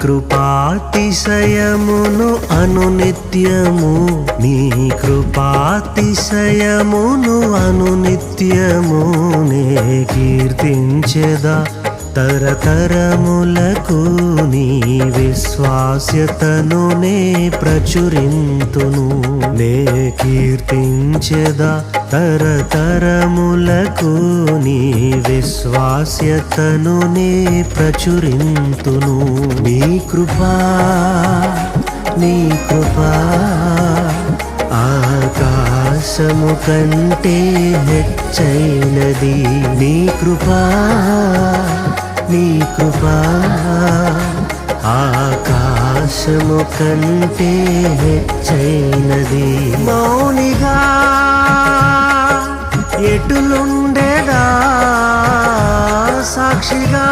కృపాతిశయమును అనునిత్యము నీ కృపాతిశయమును అనునిత్యము నే కీర్తించెదా తరతరములకు నీ విశ్వాస్యతను నే ప్రచురింతును నే కీర్తించెదా తరతరములకు నీ విశ్వాస్యతను నే ప్రచురింతును నీ కృపా ఆకాశము కంటే హెచ్చైనది నీ కృపా ఆకాశము కంటే హెచ్చైనది మౌనిగా ఎటులుండేదా సాక్షిగా